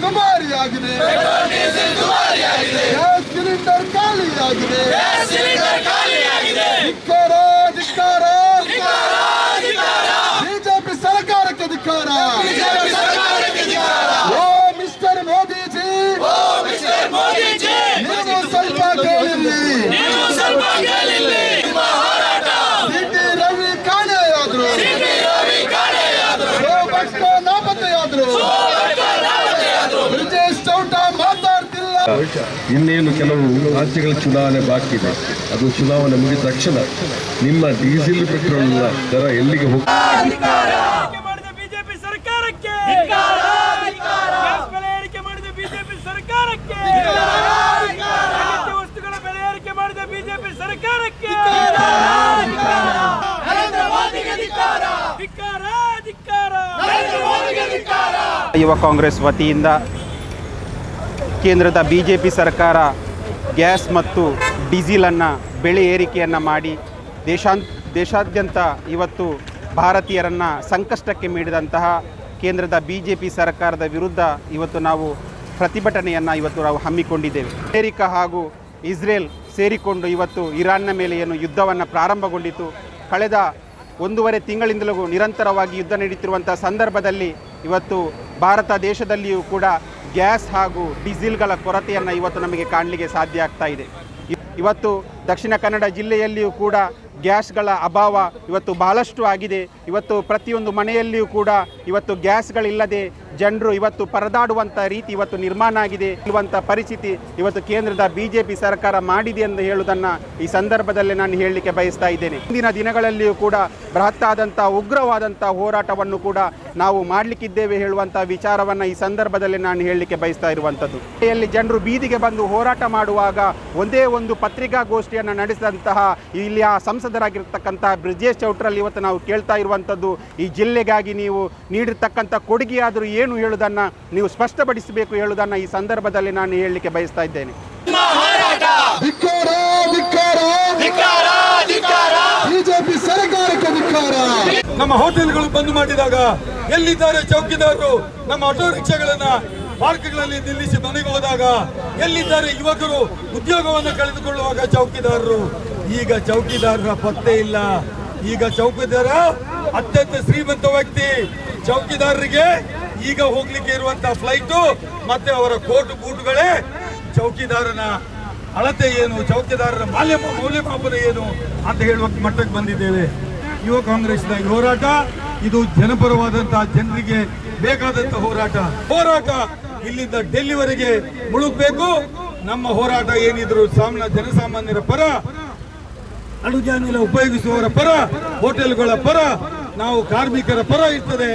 ದುಬಾರಿಯಾಗಿದೆ, gas cylinder ಖಾಲಿಯಾಗಿದೆ. ಧಿಕ್ಕಾರ, ಧಿಕ್ಕಾರ, ಬಿಜೆಪಿ ಸರ್ಕಾರಕ್ಕೆ ಧಿಕ್ಕಾರ. ಓ ಮಿಸ್ಟರ್ ಮೋದಿಜಿ, ನೀವು ಸ್ವಲ್ಪ ಕೇಳಿಲ್ಲಿ. ಸಿಟಿ ರವಿ ಕಾಣೆಯಾದ್ರು, ನಾಪತ್ತೆಯಾದ್ರು. ಬ್ರಿಜೇಶ್ ಚೌಟ ಮಾತಾಡ್ತಿಲ್ಲ. ಇನ್ನೇನು ಕೆಲವು ರಾಜ್ಯಗಳ ಚುನಾವಣೆ ಬಾಕಿ ಇದೆ. ಅದು ಚುನಾವಣೆ ಮುಗಿದ ತಕ್ಷಣ ನಿಮ್ಮ ಡೀಸೆಲ್ ಪೆಟ್ರೋಲ್ ದರ ಎಲ್ಲಿಗೆ ಬಿಜೆಪಿ ಸರ್ಕಾರಕ್ಕೆ ಬೆಲೆ ಏರಿಕೆ ಮಾಡಿದ ಬಿಜೆಪಿ ಸರ್ಕಾರಕ್ಕೆ, ಅಗತ್ಯ ವಸ್ತುಗಳ ಬೆಲೆ ಏರಿಕೆ ಮಾಡಿದ ಬಿಜೆಪಿ ಸರ್ಕಾರಕ್ಕೆ ಯುವ ಕಾಂಗ್ರೆಸ್ ವತಿಯಿಂದ ಕೇಂದ್ರದ ಬಿಜೆಪಿ ಸರ್ಕಾರ ಗ್ಯಾಸ್ ಮತ್ತು ಡೀಸೆಲನ್ನು ಬೆಲೆ ಏರಿಕೆಯನ್ನು ಮಾಡಿ ದೇಶಾದ್ಯಂತ ಇವತ್ತು ಭಾರತೀಯರನ್ನು ಸಂಕಷ್ಟಕ್ಕೆ ಮೀಡಿದಂತಹ ಕೇಂದ್ರದ ಬಿಜೆಪಿ ಸರ್ಕಾರದ ವಿರುದ್ಧ ಇವತ್ತು ನಾವು ಪ್ರತಿಭಟನೆಯನ್ನು ನಾವು ಹಮ್ಮಿಕೊಂಡಿದ್ದೇವೆ. ಅಮೆರಿಕ ಹಾಗೂ ಇಸ್ರೇಲ್ ಸೇರಿಕೊಂಡು ಇವತ್ತು ಇರಾನ್ನ ಮೇಲೆ ಏನು ಯುದ್ಧವನ್ನು ಪ್ರಾರಂಭಗೊಂಡಿತು. ಕಳೆದ 1.5 ತಿಂಗಳಿಂದಲೂ ನಿರಂತರವಾಗಿ ಯುದ್ಧ ನಡೀತಿರುವಂಥ ಸಂದರ್ಭದಲ್ಲಿ ಇವತ್ತು ಭಾರತ ದೇಶದಲ್ಲಿಯೂ ಕೂಡ ಗ್ಯಾಸ್ ಹಾಗೂ ಡೀಸೆಲ್ಗಳ ಕೊರತೆಯನ್ನು ಇವತ್ತು ನಮಗೆ ಕಾಣಲಿಕ್ಕೆ ಸಾಧ್ಯ ಆಗ್ತಾ ಇದೆ. ಇವತ್ತು ದಕ್ಷಿಣ ಕನ್ನಡ ಜಿಲ್ಲೆಯಲ್ಲಿಯೂ ಕೂಡ ಗ್ಯಾಸ್ಗಳ ಅಭಾವ ಇವತ್ತು ಬಹಳಷ್ಟು ಆಗಿದೆ. ಇವತ್ತು ಪ್ರತಿಯೊಂದು ಮನೆಯಲ್ಲಿಯೂ ಕೂಡ ಇವತ್ತು ಗ್ಯಾಸ್ಗಳಿಲ್ಲದೆ ಜನರು ಇವತ್ತು ಪರದಾಡುವಂಥ ರೀತಿ ಇವತ್ತು ನಿರ್ಮಾಣ ಆಗಿದೆ. ಇರುವಂಥ ಪರಿಸ್ಥಿತಿ ಇವತ್ತು ಕೇಂದ್ರದ ಬಿಜೆಪಿ ಸರ್ಕಾರ ಮಾಡಿದೆ ಎಂದು ಹೇಳುವುದನ್ನು ಈ ಸಂದರ್ಭದಲ್ಲಿ ನಾನು ಹೇಳಲಿಕ್ಕೆ ಬಯಸ್ತಾ ಇದ್ದೇನೆ. ಮುಂದಿನ ದಿನಗಳಲ್ಲಿಯೂ ಕೂಡ ಬೃಹತ್ತಾದಂಥ ಉಗ್ರವಾದಂಥ ಹೋರಾಟವನ್ನು ಕೂಡ ನಾವು ಮಾಡಲಿಕ್ಕಿದ್ದೇವೆ ಹೇಳುವಂಥ ವಿಚಾರವನ್ನು ಈ ಸಂದರ್ಭದಲ್ಲಿ ನಾನು ಹೇಳಲಿಕ್ಕೆ ಬಯಸ್ತಾ ಇರುವಂಥದ್ದು. ಇಲ್ಲಿ ಜನರು ಬೀದಿಗೆ ಬಂದು ಹೋರಾಟ ಮಾಡುವಾಗ ಒಂದೇ ಒಂದು ಪತ್ರಿಕಾಗೋಷ್ಠಿಯನ್ನು ನಡೆಸಿದಂತಹ ಇಲ್ಲಿಯ ಸಂಸದರಾಗಿರ್ತಕ್ಕಂತಹ ಬ್ರಿಜೇಶ್ ಚೌಟ್ರಲ್ಲಿ ಇವತ್ತು ನಾವು ಕೇಳ್ತಾ ಇರುವಂಥದ್ದು, ಈ ಜಿಲ್ಲೆಗಾಗಿ ನೀವು ನೀಡಿರ್ತಕ್ಕಂಥ ಕೊಡುಗೆಯಾದರೂ ಏನು ಹೇಳುವುದನ್ನು ನೀವು ಸ್ಪಷ್ಟಪಡಿಸಬೇಕು ಹೇಳುವುದನ್ನು ಈ ಸಂದರ್ಭದಲ್ಲಿ ನಾನು ಹೇಳಲಿಕ್ಕೆ ಬಯಸ್ತಾ ಇದ್ದೇನೆ. ಬಿಜೆಪಿ ಸರ್ಕಾರಕ್ಕೆ ಧಿಕ್ಕಾರ. ನಮ್ಮ ಹೋಟೆಲ್ಗಳು ಬಂದ್ ಮಾಡಿದಾಗ ಎಲ್ಲಿದ್ದಾರೆ ಚೌಕಿದಾರರು? ನಮ್ಮ ಆಟೋ ರಿಕ್ಷಾಗಳನ್ನ ಪಾರ್ಕ್ಗಳಲ್ಲಿ ನಿಲ್ಲಿಸಿ ಮನೆಗೆ ಹೋದಾಗ ಎಲ್ಲಿದ್ದಾರೆ ಯುವಕರು? ಉದ್ಯೋಗವನ್ನು ಕಳೆದುಕೊಳ್ಳುವಾಗ ಚೌಕಿದಾರರು. ಈಗ ಚೌಕಿದಾರರ ಪತ್ತೆ ಇಲ್ಲ. ಈಗ ಚೌಕಿದಾರ ಅತ್ಯಂತ ಶ್ರೀಮಂತ ವ್ಯಕ್ತಿ. ಚೌಕಿದಾರರಿಗೆ ಈಗ ಹೋಗ್ಲಿಕ್ಕೆ ಇರುವಂತಹ ಫ್ಲೈಟು ಮತ್ತೆ ಅವರ ಕೋಟ್ ಬೂಟುಗಳೇ ಚೌಕಿದಾರನ ಅಳತೆ ಏನು, ಚೌಕಿದಾರರ ಮೌಲ್ಯಮಾಪನ ಏನು ಅಂತ ಹೇಳುವ ಮಟ್ಟಕ್ಕೆ ಬಂದಿದ್ದೇವೆ. ಯುವ ಕಾಂಗ್ರೆಸ್ನ ಹೋರಾಟ ಇದು ಜನಪರವಾದಂತಹ ಜನರಿಗೆ ಬೇಕಾದಂತಹ ಹೋರಾಟ ಇಲ್ಲಿಂದ ಡೆಲ್ಲಿವರೆಗೆ ಮುಳುಗಬೇಕು. ನಮ್ಮ ಹೋರಾಟ ಏನಿದ್ರು ಜನಸಾಮಾನ್ಯರ ಪರ, ಅಡುಗೆ ಅನಿಲ ಉಪಯೋಗಿಸುವವರ ಪರ, ಹೋಟೆಲ್ಗಳ ಪರ, ನಾವು ಕಾರ್ಮಿಕರ ಪರ ಇರ್ತದೆ.